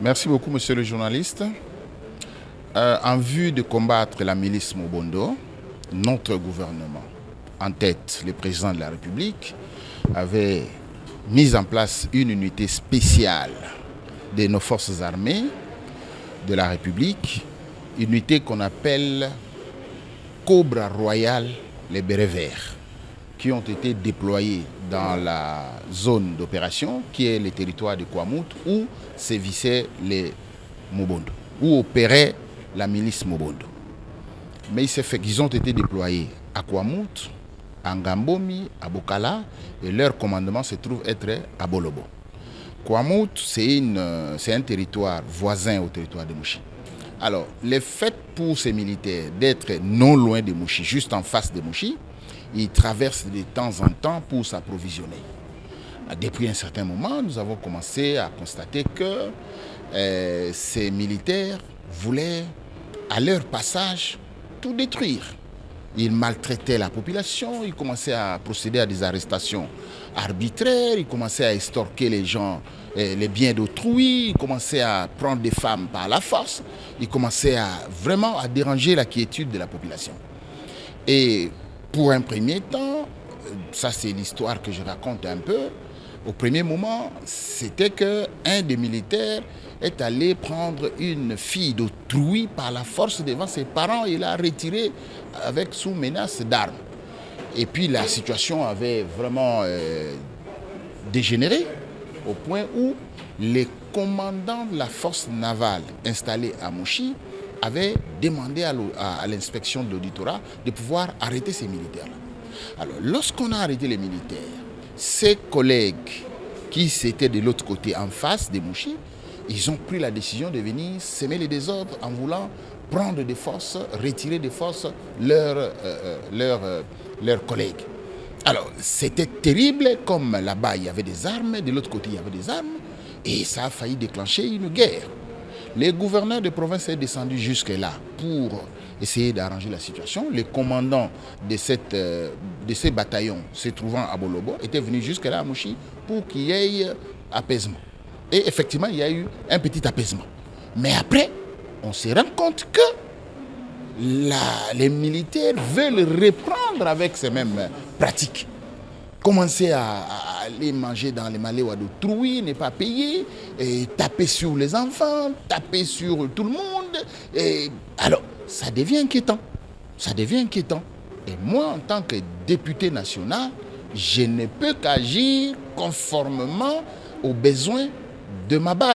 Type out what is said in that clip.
Merci beaucoup, monsieur le journaliste. En vue de combattre la milice Mobondo, notre gouvernement, en tête le président de la République, avait mis en place une unité spéciale de nos forces armées de la République, une unité qu'on appelle Cobra Royal, les Bérets Verts, qui ont été déployés dans la zone d'opération, qui est le territoire de Kouamout, où sévissaient les Mobondo, où opérait la milice Mobondo. Mais il s'est fait qu'ils ont été déployés à Kouamout, à Ngambomi, à Bokala, et leur commandement se trouve être à Bolobo. Kouamout, c'est un territoire voisin au territoire de Mouchi. Alors, le fait pour ces militaires d'être non loin de Mouchi, juste en face de Mouchi, ils traversent de temps en temps pour s'approvisionner. Depuis un certain moment, nous avons commencé à constater que ces militaires voulaient, à leur passage, tout détruire. Ils maltraitaient la population, ils commençaient à procéder à des arrestations arbitraires, ils commençaient à extorquer les gens, les biens d'autrui, ils commençaient à prendre des femmes par la force, ils commençaient vraiment à déranger la quiétude de la population. Et pour un premier temps, ça c'est l'histoire que je raconte un peu, au premier moment, c'était qu'un des militaires est allé prendre une fille d'autrui par la force devant ses parents et l'a retirée sous menace d'armes. Et puis la situation avait vraiment dégénéré au point où les commandants de la force navale installée à Mouchi avaient demandé à l'inspection de l'auditorat de pouvoir arrêter ces militaires-là. Alors, lorsqu'on a arrêté les militaires, ses collègues qui étaient de l'autre côté, en face de Mouchi, ils ont pris la décision de venir semer les désordres en voulant prendre des forces, retirer des forces leurs collègues. Alors, c'était terrible, comme là-bas il y avait des armes, de l'autre côté il y avait des armes, et ça a failli déclencher une guerre. Le gouverneur de province est descendu jusque-là pour essayer d'arranger la situation. Le commandant de ces bataillons se trouvant à Bolobo était venu jusque-là à Mouchi pour qu'il y ait apaisement. Et effectivement, il y a eu un petit apaisement. Mais après, on se rend compte que les militaires veulent reprendre avec ces mêmes pratiques. Commencer à aller manger dans les maléois d'autrui, ne pas payer, et taper sur les enfants, taper sur tout le monde. Et alors, ça devient inquiétant. Ça devient inquiétant. Et moi, en tant que député national, je ne peux qu'agir conformément aux besoins de ma base.